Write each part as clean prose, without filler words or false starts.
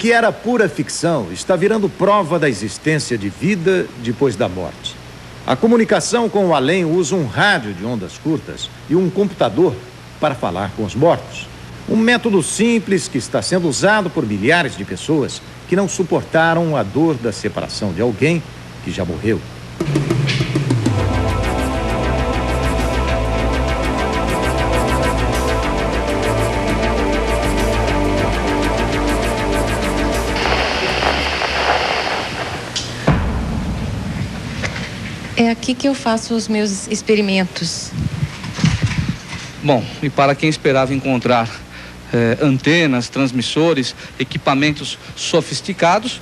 que era pura ficção está virando prova da existência de vida depois da morte. A comunicação com o além usa um rádio de ondas curtas e um computador para falar com os mortos. Um método simples que está sendo usado por milhares de pessoas que não suportaram a dor da separação de alguém que já morreu. É aqui que eu faço os meus experimentos. Bom, e para quem esperava encontrar antenas, transmissores, equipamentos sofisticados,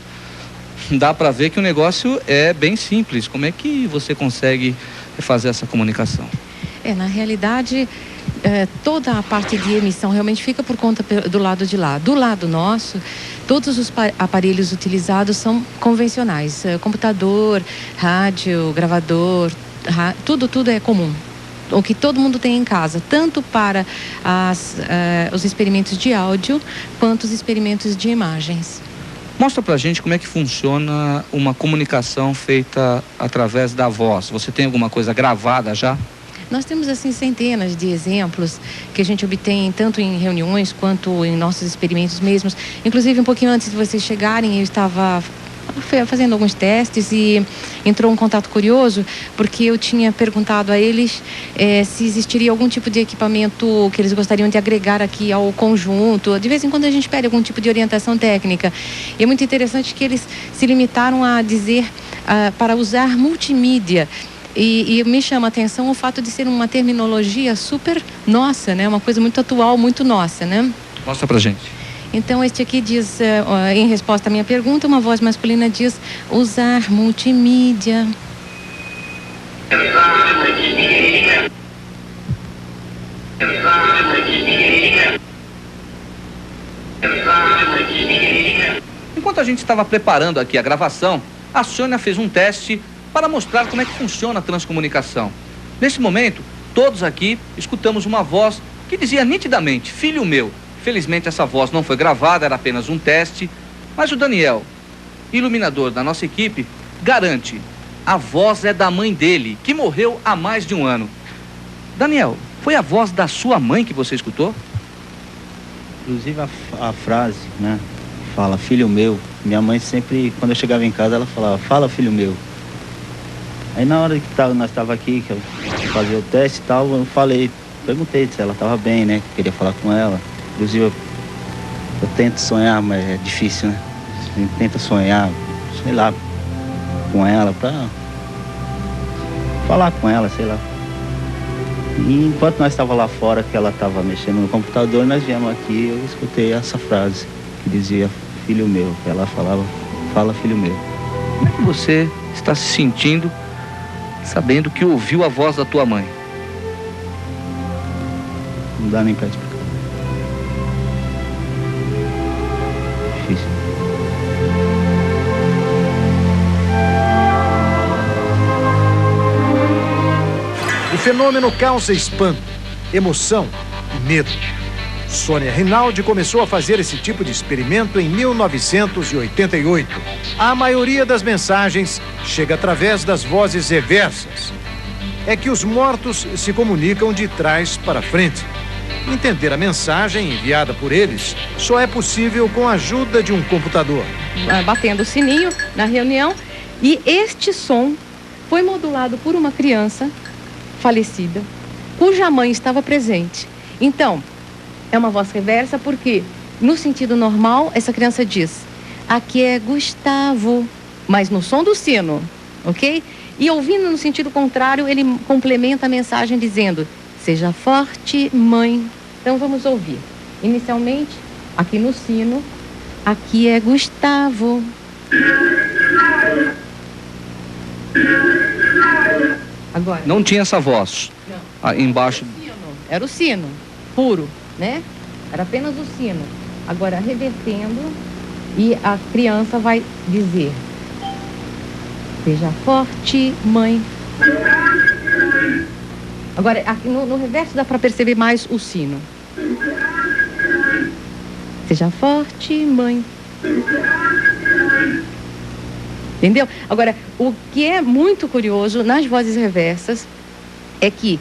dá para ver que o negócio é bem simples. Como é que você consegue fazer essa comunicação? Na realidade, toda a parte de emissão realmente fica por conta do lado de lá. Do lado nosso, todos os aparelhos utilizados são convencionais. Computador, rádio, gravador, tudo é comum. O que todo mundo tem em casa, tanto para os experimentos de áudio, quanto os experimentos de imagens. Mostra pra gente como é que funciona uma comunicação feita através da voz. Você tem alguma coisa gravada já? Nós temos, assim, centenas de exemplos que a gente obtém tanto em reuniões quanto em nossos experimentos mesmos. Inclusive, um pouquinho antes de vocês chegarem, eu estava fazendo alguns testes e entrou um contato curioso, porque eu tinha perguntado a eles se existiria algum tipo de equipamento que eles gostariam de agregar aqui ao conjunto. De vez em quando a gente pede algum tipo de orientação técnica. E é muito interessante que eles se limitaram a dizer para usar multimídia. E me chama a atenção o fato de ser uma terminologia super nossa, né? Uma coisa muito atual, muito nossa, né? Mostra pra gente. Então, este aqui diz, em resposta à minha pergunta, uma voz masculina diz usar multimídia. Enquanto a gente estava preparando aqui a gravação, a Sônia fez um teste para mostrar como é que funciona a transcomunicação. Nesse momento, todos aqui escutamos uma voz que dizia nitidamente, filho meu. Felizmente essa voz não foi gravada, era apenas um teste, mas o Daniel, iluminador da nossa equipe, garante, a voz é da mãe dele, que morreu há mais de um ano. Daniel, foi a voz da sua mãe que você escutou? Inclusive a frase, né, fala, filho meu. Minha mãe sempre, quando eu chegava em casa, ela falava, fala, filho meu. Aí na hora que nós estávamos aqui, que eu fazia o teste e tal, eu perguntei se ela estava bem, né, que eu queria falar com ela. Inclusive eu tento sonhar, mas é difícil, né? A gente tenta sonhar, sei lá, com ela, pra falar com ela, sei lá. E enquanto nós estávamos lá fora, que ela estava mexendo no computador, nós viemos aqui e eu escutei essa frase que dizia, filho meu. Ela falava, fala, filho meu. Como é que você está se sentindo sabendo que ouviu a voz da tua mãe? Não dá nem pra explicar. Difícil. O fenômeno causa espanto, emoção e medo. Sônia Rinaldi começou a fazer esse tipo de experimento em 1988. A maioria das mensagens chega através das vozes reversas. É que os mortos se comunicam de trás para frente. Entender a mensagem enviada por eles só é possível com a ajuda de um computador. Batendo o sininho na reunião, e este som foi modulado por uma criança falecida, cuja mãe estava presente. Então, é uma voz reversa porque, no sentido normal, essa criança diz, aqui é Gustavo, mas no som do sino, ok? E ouvindo no sentido contrário, ele complementa a mensagem dizendo, seja forte, mãe. Então vamos ouvir. Inicialmente, aqui no sino, aqui é Gustavo. Agora. Não tinha essa voz. Não. Embaixo. Era o sino, puro, né? Era apenas o sino. Agora, revertendo, e a criança vai dizer, seja forte, mãe. Agora, aqui no reverso dá para perceber mais o sino. Seja forte, mãe. Entendeu? Agora, o que é muito curioso nas vozes reversas é que,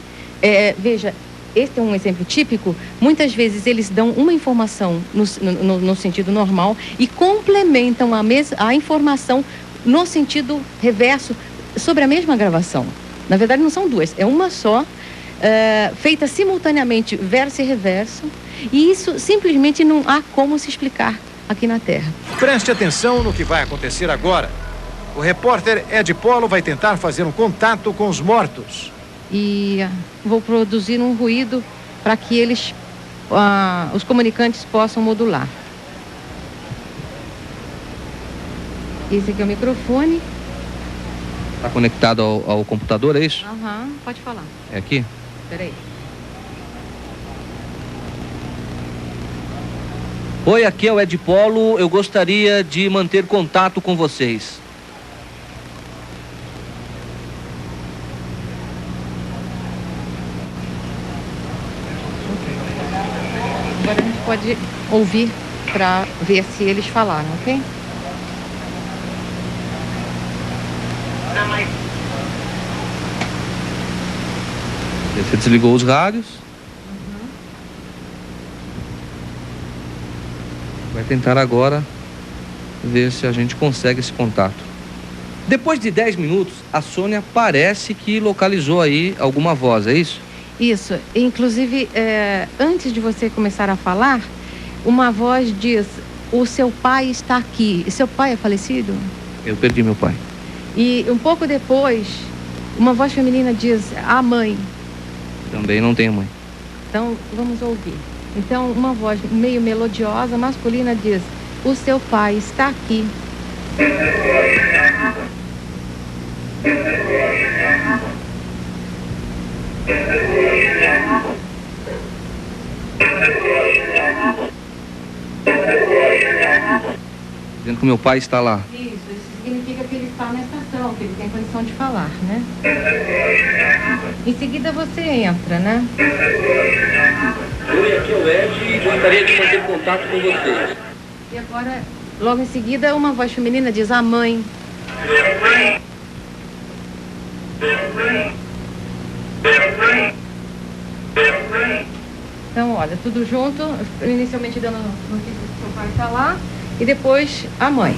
veja, este é um exemplo típico, muitas vezes eles dão uma informação no sentido normal e complementam a informação no sentido reverso sobre a mesma gravação. Na verdade, não são duas, é uma só, feita simultaneamente verso e reverso, e isso simplesmente não há como se explicar aqui na Terra. Preste atenção no que vai acontecer agora. O repórter Ed Polo vai tentar fazer um contato com os mortos. E vou produzir um ruído para que eles, os comunicantes, possam modular. Esse aqui é o microfone. Está conectado ao computador, é isso? Aham, pode falar. É aqui? Peraí. Oi, aqui é o Ed Polo. Eu gostaria de manter contato com vocês. Agora a gente pode ouvir para ver se eles falaram, ok? Você desligou os rádios. Vai tentar agora ver se a gente consegue esse contato. Depois de 10 minutos, a Sônia parece que localizou aí alguma voz, é isso? Isso. Inclusive, antes de você começar a falar, uma voz diz: o seu pai está aqui. E seu pai é falecido? Eu perdi meu pai. E um pouco depois, uma voz feminina diz: a mãe. Também não tenho mãe. Então, vamos ouvir. Então, uma voz meio melodiosa, masculina, diz: o seu pai está aqui. Dizendo que meu pai está lá. Isso significa que ele está na estação, que ele tem condição de falar, né? Em seguida você entra, né? Oi, aqui é o Ed e gostaria de manter contato com vocês. E agora, logo em seguida, uma voz feminina diz: a mãe. Então, olha, tudo junto, inicialmente dando notícia que seu pai está lá, e depois a mãe.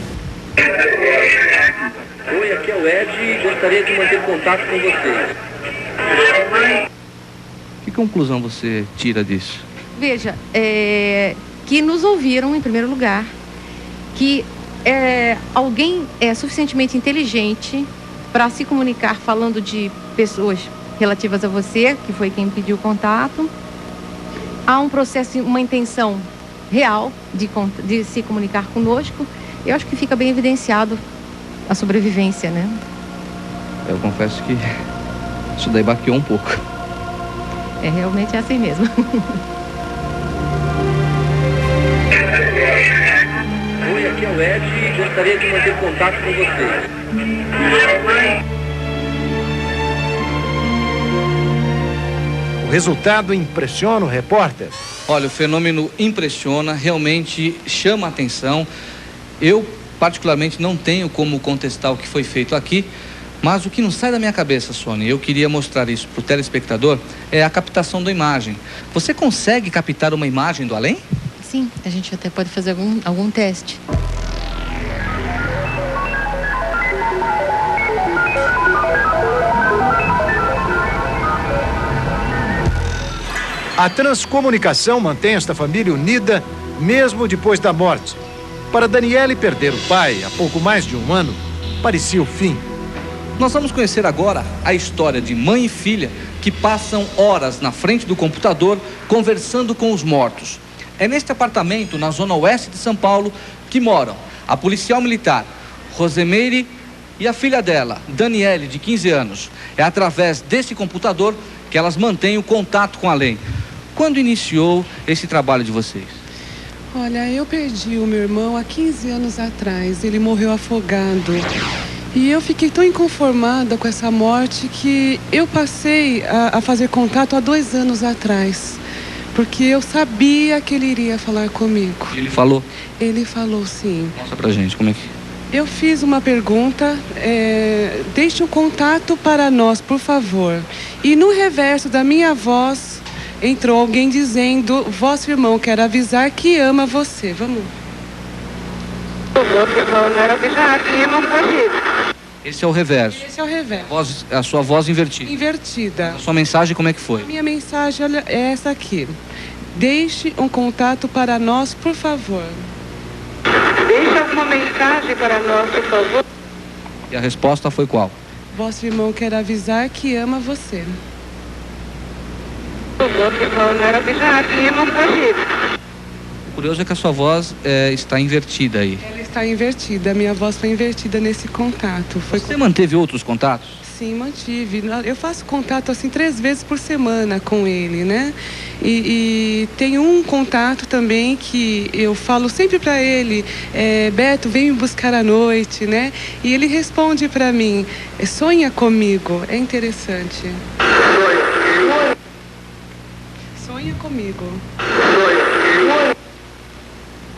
Oi, aqui é o Ed e gostaria de manter contato com vocês. Que conclusão você tira disso? Veja, que nos ouviram em primeiro lugar, que alguém é suficientemente inteligente para se comunicar falando de pessoas relativas a você, que foi quem pediu contato. Há um processo, uma intenção real de se comunicar conosco. Eu acho que fica bem evidenciado a sobrevivência, né? Eu confesso que isso daí baqueou um pouco. Realmente é assim mesmo. Oi, aqui é o Ed e gostaria de manter contato com vocês. O resultado impressiona o repórter. Olha, o fenômeno impressiona, realmente chama a atenção. Eu, particularmente, não tenho como contestar o que foi feito aqui, mas o que não sai da minha cabeça, Sônia, eu queria mostrar isso para o telespectador, é a captação da imagem. Você consegue captar uma imagem do além? Sim, a gente até pode fazer algum teste. A transcomunicação mantém esta família unida mesmo depois da morte. Para Daniele, perder o pai há pouco mais de um ano parecia o fim. Nós vamos conhecer agora a história de mãe e filha que passam horas na frente do computador conversando com os mortos. É neste apartamento, na zona oeste de São Paulo, que moram a policial militar Rosemeire e a filha dela, Daniele, de 15 anos. É através desse computador que elas mantêm o contato com além. Quando iniciou esse trabalho de vocês? Olha, eu perdi o meu irmão há 15 anos atrás. Ele morreu afogado. E eu fiquei tão inconformada com essa morte que eu passei a fazer contato há 2 anos atrás. porque eu sabia que ele iria falar comigo. Ele falou? Ele falou sim. Mostra pra gente como é que... Eu fiz uma pergunta, deixe um contato para nós, por favor. E no reverso da minha voz, entrou alguém dizendo, vosso irmão quer avisar que ama você. Vamos. Esse é o reverso. Esse é o reverso. A sua voz invertida. Invertida. A sua mensagem como é que foi? A minha mensagem olha, é essa aqui. Deixe um contato para nós, por favor. Deixe alguma mensagem para nós, por favor. E a resposta foi qual? Vosso irmão quer avisar que ama você. Vosso irmão quer avisar que ama você. O curioso é que a sua voz está invertida aí. Ela está invertida, a minha voz foi invertida nesse contato. Você manteve outros contatos? Sim, mantive. Eu faço contato assim 3 vezes por semana com ele, né? E tem um contato também que eu falo sempre para ele, Beto, vem me buscar à noite, né? E ele responde para mim, sonha comigo. É interessante. Sonha comigo.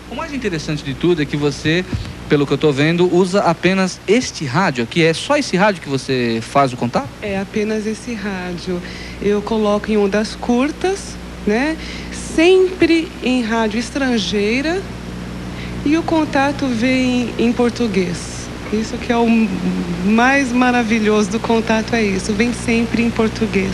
O mais interessante de tudo é que você, pelo que eu estou vendo, usa apenas este rádio aqui. É só esse rádio que você faz o contato? É apenas esse rádio. Eu coloco em ondas curtas, né? Sempre em rádio estrangeira. E o contato vem em português. Isso que é o mais maravilhoso do contato, é isso. Vem sempre em português.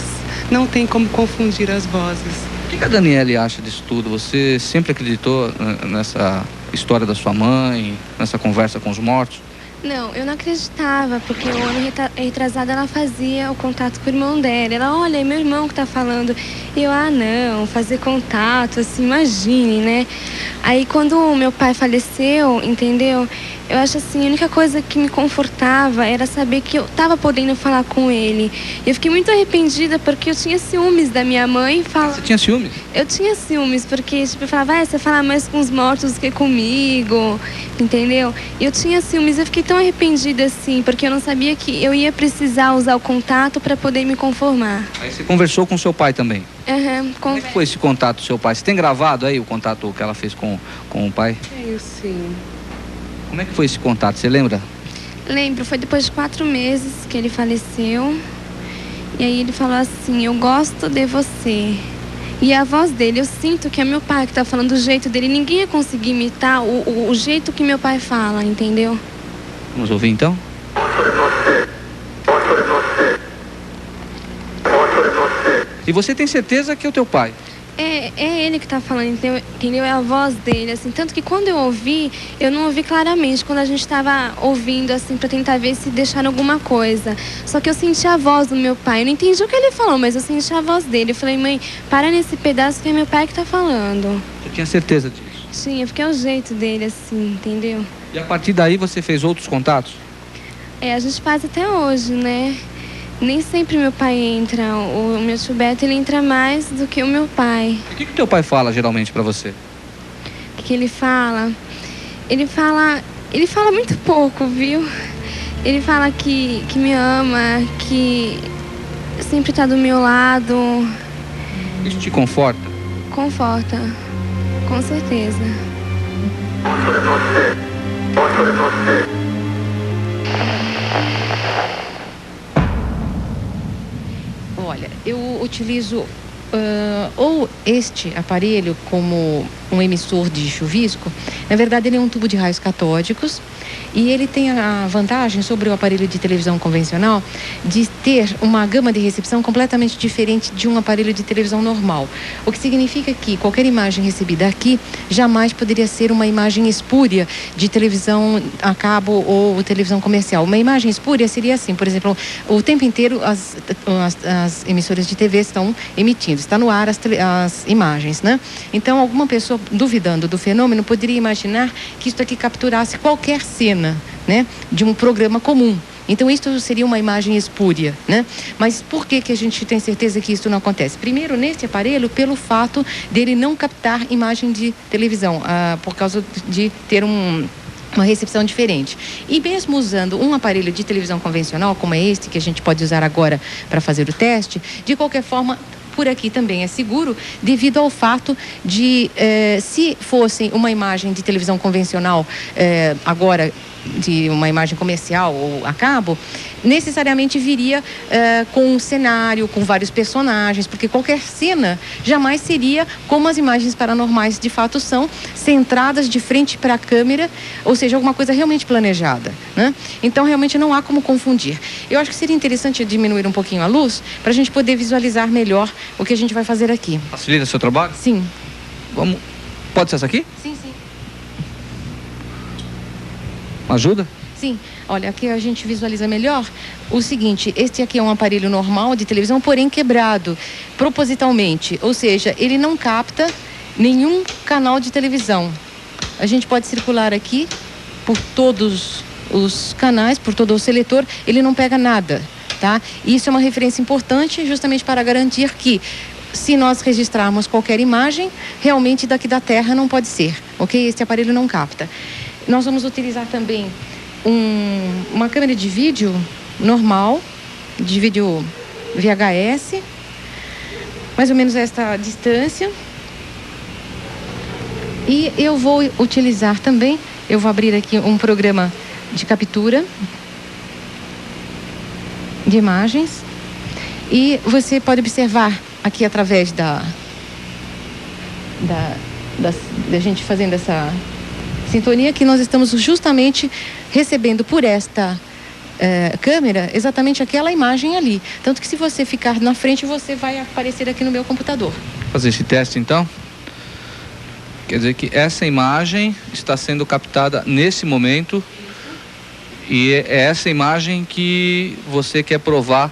Não tem como confundir as vozes. O que a Daniele acha disso tudo? Você sempre acreditou nessa história da sua mãe, nessa conversa com os mortos? Não, eu não acreditava, porque o ano retrasado ela fazia o contato com o irmão dela. Ela, olha, é meu irmão que tá falando. E eu, não, fazer contato, assim, imagine, né? Aí quando o meu pai faleceu, entendeu? Eu acho assim, a única coisa que me confortava era saber que eu tava podendo falar com ele. E eu fiquei muito arrependida porque eu tinha ciúmes da minha mãe. Você tinha ciúmes? Eu tinha ciúmes, porque tipo, eu falava, você fala mais com os mortos do que comigo, entendeu? E eu tinha ciúmes, eu fiquei tão arrependida assim, porque eu não sabia que eu ia precisar usar o contato para poder me conformar. Aí você conversou com seu pai também? Como é que Conversa. foi esse contato do seu pai? Você tem gravado aí o contato que ela fez com o pai? Tenho sim. Como é que foi esse contato? Você lembra? Lembro, foi depois de 4 meses que ele faleceu. E aí ele falou assim, eu gosto de você. E a voz dele, eu sinto que é meu pai que tá falando do jeito dele. Ninguém ia conseguir imitar o jeito que meu pai fala, entendeu? Vamos ouvir então? E você tem certeza que é o teu pai? É ele que tá falando, entendeu? É a voz dele, assim. Tanto que quando eu ouvi, eu não ouvi claramente. Quando a gente tava ouvindo, assim, pra tentar ver se deixaram alguma coisa. Só que eu senti a voz do meu pai. Eu não entendi o que ele falou, mas eu senti a voz dele. Eu falei, mãe, para nesse pedaço que é meu pai que tá falando. Você tinha certeza disso? Sim, porque é o jeito dele, assim, entendeu? E a partir daí você fez outros contatos? A gente faz até hoje, né? Nem sempre meu pai entra. O meu tio Beto, ele entra mais do que o meu pai. O que teu pai fala geralmente pra você? O que ele fala? Ele fala muito pouco, viu? Ele fala que me ama, que sempre tá do meu lado. Isso te conforta? Conforta, com certeza. Olha, eu utilizo ou este aparelho como um emissor de chuvisco. Na verdade, ele é um tubo de raios catódicos e ele tem a vantagem sobre o aparelho de televisão convencional de ter uma gama de recepção completamente diferente de um aparelho de televisão normal. O que significa que qualquer imagem recebida aqui jamais poderia ser uma imagem espúria de televisão a cabo ou televisão comercial. Uma imagem espúria seria assim, por exemplo, o tempo inteiro as emissoras de TV estão emitindo, está no ar as imagens, né? Então, alguma pessoa duvidando do fenômeno poderia imaginar que isso aqui capturasse qualquer cena, né, de um programa comum. Então, isso seria uma imagem espúria, né? Mas por que a gente tem certeza que isso não acontece? Primeiro, nesse aparelho, pelo fato dele não captar imagem de televisão, por causa de ter uma recepção diferente. E mesmo usando um aparelho de televisão convencional, como é este que a gente pode usar agora para fazer o teste, de qualquer forma, por aqui também é seguro, devido ao fato de, se fosse uma imagem de televisão convencional, agora de uma imagem comercial ou a cabo, necessariamente viria com um cenário, com vários personagens, porque qualquer cena jamais seria como as imagens paranormais de fato são, centradas de frente para a câmera, ou seja, alguma coisa realmente planejada, né? Então realmente não há como confundir. Eu acho que seria interessante diminuir um pouquinho a luz para a gente poder visualizar melhor o que a gente vai fazer aqui. Facilita o seu trabalho? Sim. Vamos. Pode ser essa aqui? Sim, sim. Ajuda? Sim, olha, aqui a gente visualiza melhor o seguinte: este aqui é um aparelho normal de televisão, porém quebrado, propositalmente, ou seja, ele não capta nenhum canal de televisão. A gente pode circular aqui por todos os canais, por todo o seletor, ele não pega nada, tá? Isso é uma referência importante justamente para garantir que, se nós registrarmos qualquer imagem, realmente daqui da Terra não pode ser, ok? Este aparelho não capta. Nós vamos utilizar também uma câmera de vídeo normal, de vídeo VHS, mais ou menos esta distância. E eu vou utilizar também, eu vou abrir aqui um programa de captura de imagens. E você pode observar aqui através da gente fazendo essa sintonia, que nós estamos justamente recebendo por esta câmera exatamente aquela imagem ali. Tanto que, se você ficar na frente, você vai aparecer aqui no meu computador. Vou fazer esse teste então. Quer dizer que essa imagem está sendo captada nesse momento, e é essa imagem que você quer provar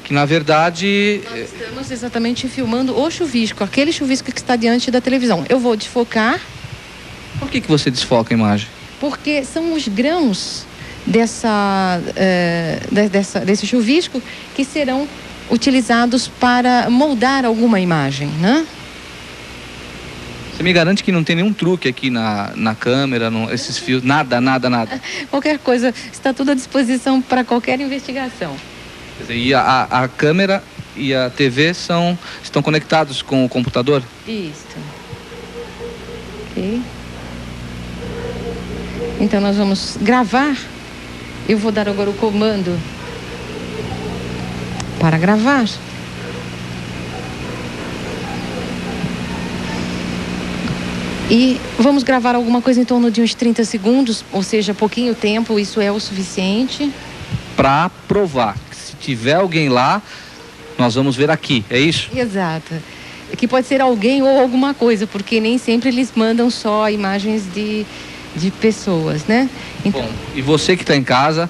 que, na verdade... Nós estamos exatamente filmando o chuvisco, aquele chuvisco que está diante da televisão. Eu vou desfocar. Por que você desfoca a imagem? Porque são os grãos desse chuvisco que serão utilizados para moldar alguma imagem, né? Você me garante que não tem nenhum truque aqui na câmera, esses fios, nada? Qualquer coisa, está tudo à disposição para qualquer investigação. Quer dizer, e a câmera e a TV estão conectados com o computador? Isso. Ok. Então nós vamos gravar. Eu vou dar agora o comando para gravar. E vamos gravar alguma coisa em torno de uns 30 segundos, ou seja, pouquinho tempo, isso é o suficiente. Para provar que, se tiver alguém lá, nós vamos ver aqui, é isso? Exato. Que pode ser alguém ou alguma coisa, porque nem sempre eles mandam só imagens de pessoas, né? Então... Bom, e você que está em casa,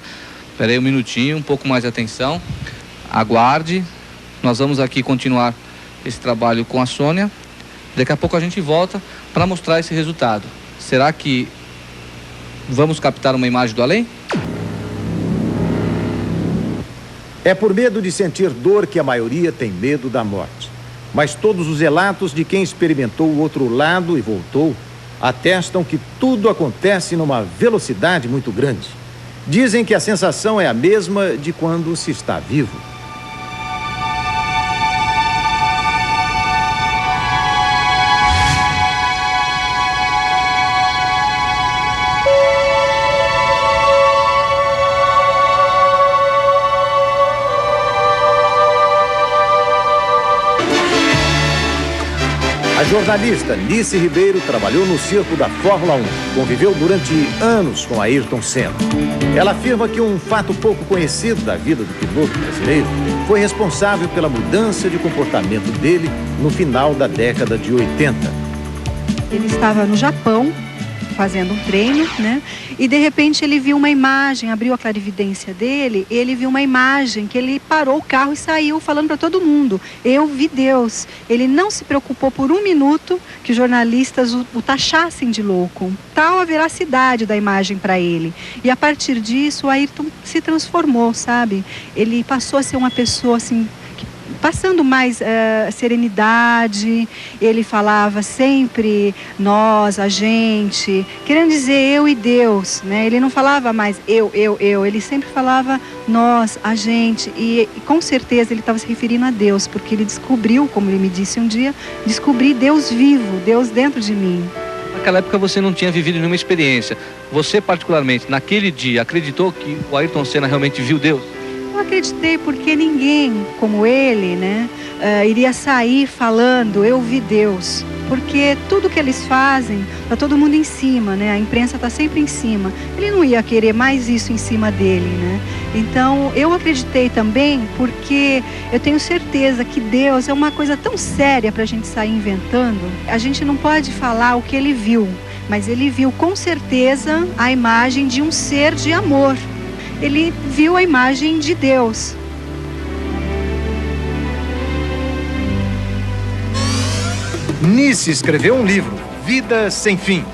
espera aí um minutinho, um pouco mais de atenção, aguarde. Nós vamos aqui continuar esse trabalho com a Sônia. Daqui a pouco a gente volta para mostrar esse resultado. Será que vamos captar uma imagem do além? É por medo de sentir dor que a maioria tem medo da morte. Mas todos os relatos de quem experimentou o outro lado e voltou atestam que tudo acontece numa velocidade muito grande. Dizem que a sensação é a mesma de quando se está vivo. A jornalista Nice Ribeiro trabalhou no circo da Fórmula 1. Conviveu durante anos com Ayrton Senna. Ela afirma que um fato pouco conhecido da vida do piloto brasileiro foi responsável pela mudança de comportamento dele no final da década de 80. Ele estava no Japão fazendo um treino, né? E de repente ele viu uma imagem, abriu a clarividência dele, e ele viu uma imagem que ele parou o carro e saiu falando para todo mundo: eu vi Deus. Ele não se preocupou por um minuto que os jornalistas o taxassem de louco. Tal a veracidade da imagem para ele. E a partir disso o Ayrton se transformou, sabe? Ele passou a ser uma pessoa assim passando mais serenidade. Ele falava sempre nós, a gente, querendo dizer eu e Deus, né? Ele não falava mais eu, ele sempre falava nós, a gente, e com certeza ele estava se referindo a Deus, porque ele descobriu, como ele me disse um dia, descobri Deus vivo, Deus dentro de mim. Naquela época você não tinha vivido nenhuma experiência. Você, particularmente, naquele dia, acreditou que o Ayrton Senna realmente viu Deus? Eu acreditei, porque ninguém como ele, né, iria sair falando eu vi Deus. Porque tudo que eles fazem, tá todo mundo em cima, né? A imprensa está sempre em cima. Ele não ia querer mais isso em cima dele, né? Então, eu acreditei também porque eu tenho certeza que Deus é uma coisa tão séria para a gente sair inventando. A gente não pode falar o que ele viu, mas ele viu com certeza a imagem de um ser de amor. Ele viu a imagem de Deus. Nice escreveu um livro, Vida Sem Fim.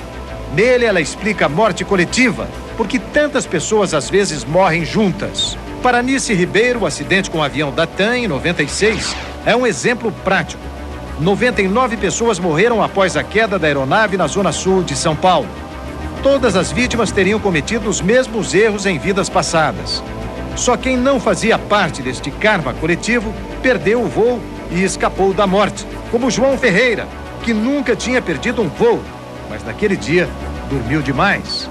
Nele ela explica a morte coletiva, porque tantas pessoas às vezes morrem juntas. Para Nice Ribeiro, o acidente com o avião da TAM em 96 é um exemplo prático. 99 pessoas morreram após a queda da aeronave na zona sul de São Paulo. Todas as vítimas teriam cometido os mesmos erros em vidas passadas. Só quem não fazia parte deste karma coletivo perdeu o voo e escapou da morte, como João Ferreira, que nunca tinha perdido um voo, mas naquele dia dormiu demais.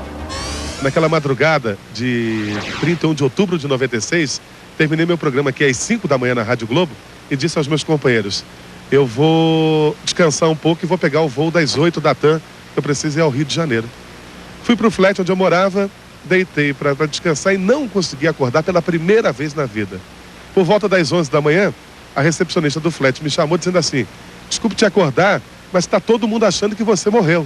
Naquela madrugada de 31 de outubro de 96, terminei meu programa aqui às 5 da manhã na Rádio Globo e disse aos meus companheiros: eu vou descansar um pouco e vou pegar o voo das 8 da TAM, eu preciso ir ao Rio de Janeiro. Fui para o flat onde eu morava, deitei para descansar e não consegui acordar pela primeira vez na vida. Por volta das 11 da manhã, a recepcionista do flat me chamou dizendo assim: desculpe te acordar, mas está todo mundo achando que você morreu.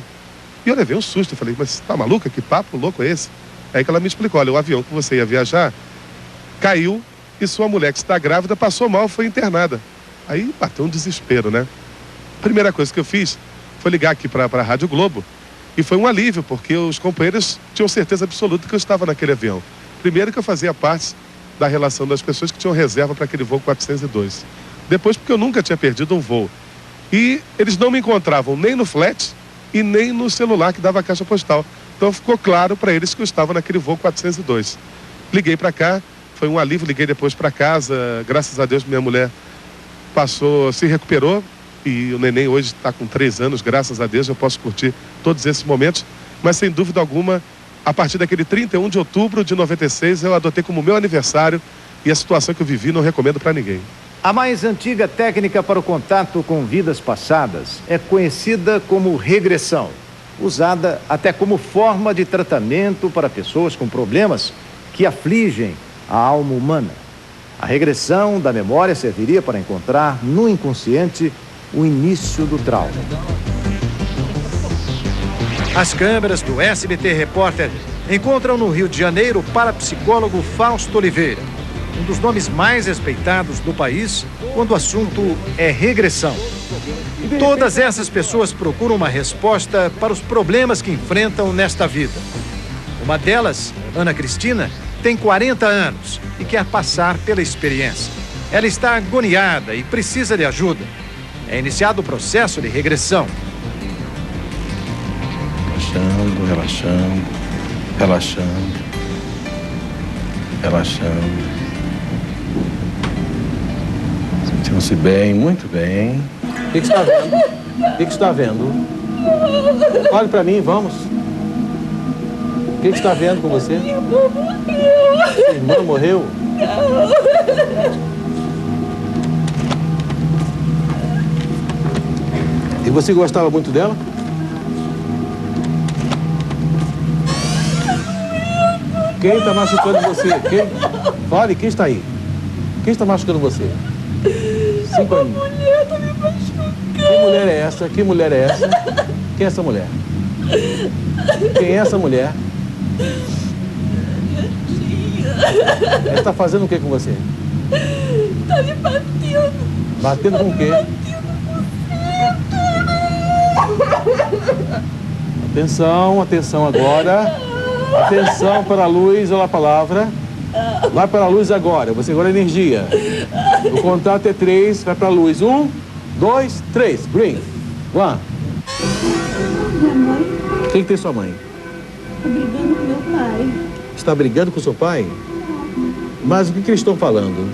E eu levei um susto, eu falei: mas você tá maluca? Que papo louco é esse? Aí que ela me explicou: olha, o avião que você ia viajar caiu e sua mulher, que está grávida, passou mal, foi internada. Aí bateu um desespero, né? A primeira coisa que eu fiz foi ligar aqui para a Rádio Globo, e foi um alívio, porque os companheiros tinham certeza absoluta que eu estava naquele avião. Primeiro, que eu fazia parte da relação das pessoas que tinham reserva para aquele voo 402. Depois, porque eu nunca tinha perdido um voo. E eles não me encontravam nem no flat e nem no celular que dava a caixa postal. Então ficou claro para eles que eu estava naquele voo 402. Liguei para cá, foi um alívio, liguei depois para casa. Graças a Deus minha mulher se recuperou, e o neném hoje está com 3 anos, graças a Deus eu posso curtir todos esses momentos. Mas sem dúvida alguma, a partir daquele 31 de outubro de 96, eu adotei como meu aniversário, e a situação que eu vivi não recomendo para ninguém. A mais antiga técnica para o contato com vidas passadas é conhecida como regressão, usada até como forma de tratamento para pessoas com problemas que afligem a alma humana. A regressão da memória serviria para encontrar no inconsciente o início do trauma. As câmeras do SBT Repórter encontram no Rio de Janeiro o parapsicólogo Fausto Oliveira, um dos nomes mais respeitados do país quando o assunto é regressão. Todas essas pessoas procuram uma resposta para os problemas que enfrentam nesta vida. Uma delas, Ana Cristina, tem 40 anos e quer passar pela experiência. Ela está agoniada e precisa de ajuda. É iniciado o processo de regressão. Relaxando, relaxando, relaxando, relaxando. Sentindo-se bem, muito bem. O que você está vendo? O que você está vendo? Olhe para mim, vamos. O que você está vendo com você? Minha irmã morreu. Sua irmã morreu? E você gostava muito dela? Quem está machucando você? Fale, quem está aí? Quem está machucando você? 5 anos. A mulher está me machucando. Que mulher é essa? Que mulher é essa? Quem é essa mulher? Quem é essa mulher? Ela está fazendo o que com você? Está me batendo. Batendo com o quê? Atenção, atenção agora. Atenção para a luz, olha a palavra. Vai para a luz agora, você agora é energia. O contato é 3, vai pra luz. 1, 2, 3. Green. 1. Minha mãe O que tem sua mãe? tá brigando com meu pai. Está brigando com seu pai? Mas o que eles estão falando?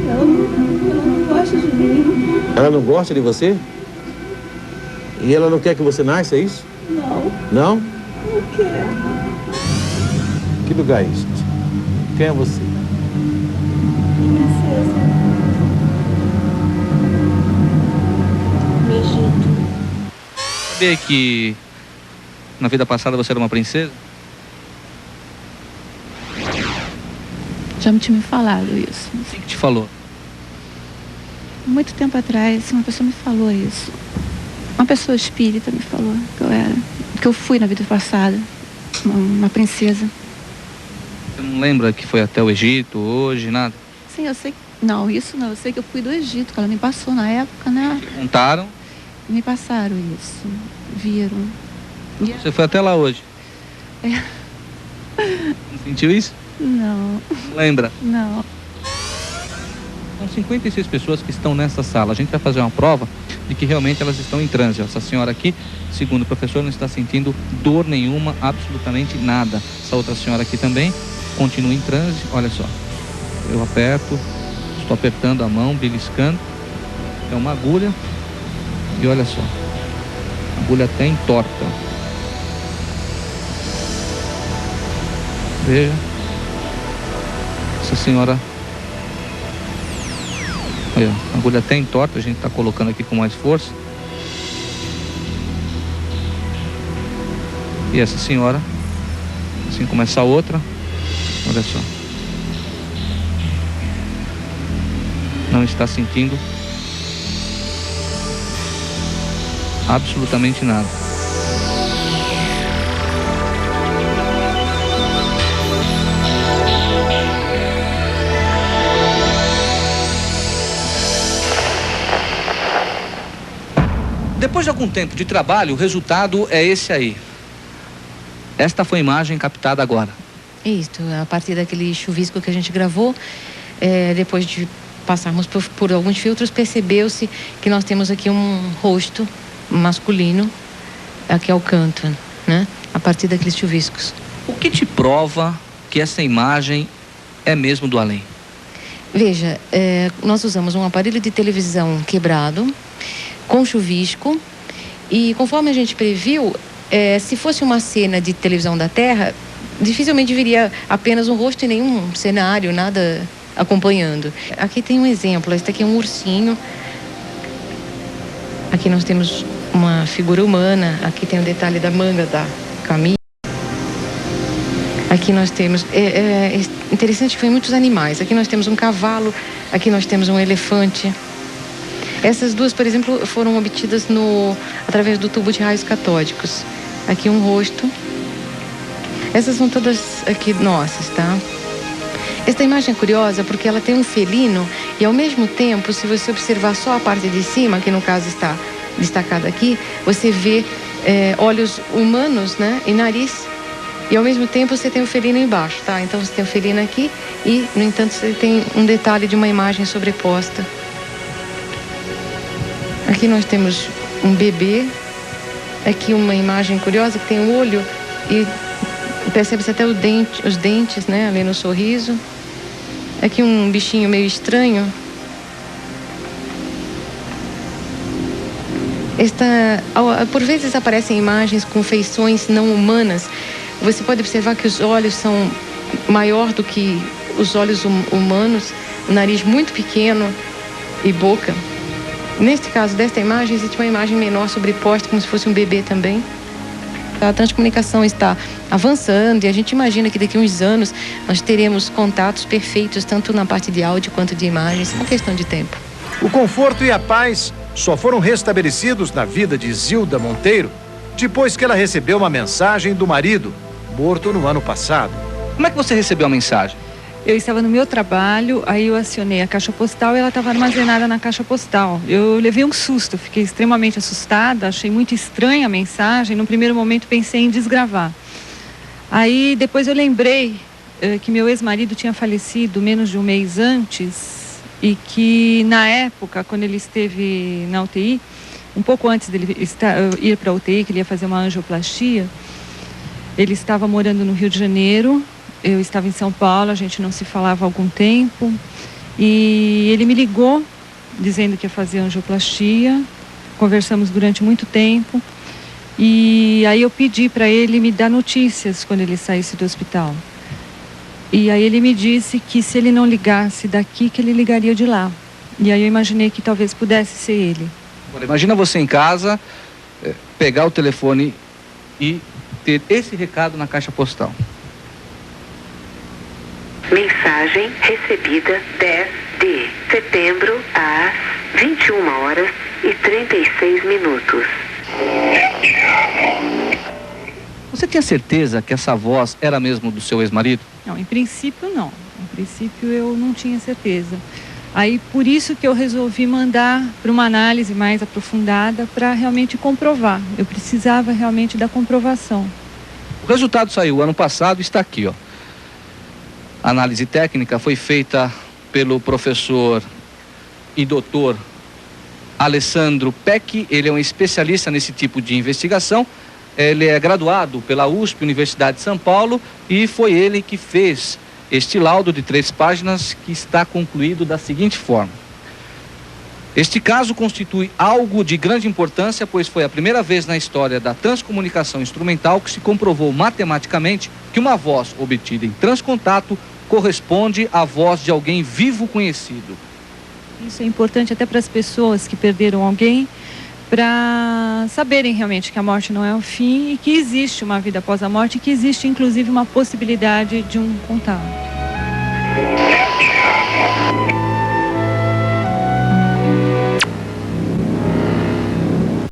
Ela não gosta de mim. Ela não gosta de você? E ela não quer que você nasça, é isso? Não, Não? não quer. Que lugar é isso? Quem é você? Princesa. No Egito. Sabia que na vida passada você era uma princesa? Já me tinha me falado isso. Quem que te falou? Muito tempo atrás, uma pessoa me falou isso. Uma pessoa espírita me falou que eu fui na vida passada uma princesa. Você não lembra que foi até o Egito hoje, nada? Sim, eu sei. Não, isso não. Eu sei que eu fui do Egito, que ela me passou na época, né? Contaram? Me passaram isso. Viram. E Você foi até lá hoje? É. Não sentiu isso? Não. Não lembra? Não. São 56 pessoas que estão nessa sala. A gente vai fazer uma prova de que realmente elas estão em transe. Essa senhora aqui, segundo o professor, não está sentindo dor nenhuma, absolutamente nada. Essa outra senhora aqui também continua em transe. Olha só, eu aperto, estou apertando a mão, beliscando. É uma agulha e olha só, a agulha até entorta. Veja, essa senhora, olha, a agulha até entorta, a gente está colocando aqui com mais força. E essa senhora, assim como essa outra, olha só, não está sentindo absolutamente nada. Depois de algum tempo de trabalho, o resultado é esse aí. Esta foi a imagem captada agora. Isso, a partir daquele chuvisco que a gente gravou, depois de passarmos por alguns filtros, percebeu-se que nós temos aqui um rosto masculino, aqui ao canto, né? A partir daqueles chuviscos. O que te prova que essa imagem é mesmo do além? Veja, nós usamos um aparelho de televisão quebrado, com chuvisco, e conforme a gente previu, se fosse uma cena de televisão da Terra, dificilmente viria apenas um rosto e nenhum cenário, nada acompanhando. Aqui tem um exemplo, este aqui é um ursinho. Aqui nós temos uma figura humana, aqui tem um detalhe da manga da camisa. Aqui nós temos, interessante que foi muitos animais. Aqui nós temos um cavalo, aqui nós temos um elefante. Essas duas, por exemplo, foram obtidas através do tubo de raios catódicos. Aqui um rosto. Essas são todas aqui nossas, tá? Esta imagem é curiosa porque ela tem um felino e, ao mesmo tempo, se você observar só a parte de cima, que no caso está destacada aqui, você vê olhos humanos, né? E nariz. E, ao mesmo tempo, você tem o felino embaixo, tá? Então, você tem o felino aqui e, no entanto, você tem um detalhe de uma imagem sobreposta. Aqui nós temos um bebê. Aqui uma imagem curiosa que tem um olho e percebe-se até os dentes, né? Ali no sorriso. Aqui um bichinho meio estranho. Por vezes aparecem imagens com feições não humanas. Você pode observar que os olhos são maior do que os olhos humanos, o nariz muito pequeno e boca. Neste caso desta imagem, existe uma imagem menor sobreposta, como se fosse um bebê também. A transcomunicação está avançando e a gente imagina que daqui a uns anos nós teremos contatos perfeitos, tanto na parte de áudio quanto de imagens, é uma questão de tempo. O conforto e a paz só foram restabelecidos na vida de Zilda Monteiro depois que ela recebeu uma mensagem do marido, morto no ano passado. Como é que você recebeu a mensagem? Eu estava no meu trabalho, aí eu acionei a caixa postal e ela estava armazenada na caixa postal. Eu levei um susto, fiquei extremamente assustada, achei muito estranha a mensagem. No primeiro momento pensei em desgravar. Aí depois eu lembrei que meu ex-marido tinha falecido menos de um mês antes e que na época, quando ele esteve na UTI, um pouco antes dele ir para a UTI, que ele ia fazer uma angioplastia, ele estava morando no Rio de Janeiro, eu estava em São Paulo, a gente não se falava há algum tempo, e ele me ligou dizendo que ia fazer angioplastia, conversamos durante muito tempo, e aí eu pedi para ele me dar notícias quando ele saísse do hospital. E aí ele me disse que se ele não ligasse daqui, que ele ligaria de lá. E aí eu imaginei que talvez pudesse ser ele. Agora, imagina você em casa, pegar o telefone e ter esse recado na caixa postal. Mensagem recebida 10 de setembro às 21h36. Você tinha certeza que essa voz era mesmo do seu ex-marido? Não, em princípio não. Em princípio eu não tinha certeza. Aí por isso que eu resolvi mandar para uma análise mais aprofundada para realmente comprovar. Eu precisava realmente da comprovação. O resultado saiu ano passado, está aqui, ó. A análise técnica foi feita pelo professor e doutor Alessandro Peck. Ele é um especialista nesse tipo de investigação. Ele é graduado pela USP, Universidade de São Paulo, e foi ele que fez este laudo de 3 páginas que está concluído da seguinte forma. Este caso constitui algo de grande importância, pois foi a primeira vez na história da transcomunicação instrumental que se comprovou matematicamente que uma voz obtida em transcontato corresponde à voz de alguém vivo conhecido. Isso é importante até para as pessoas que perderam alguém, para saberem realmente que a morte não é o fim e que existe uma vida após a morte e que existe inclusive uma possibilidade de um contato.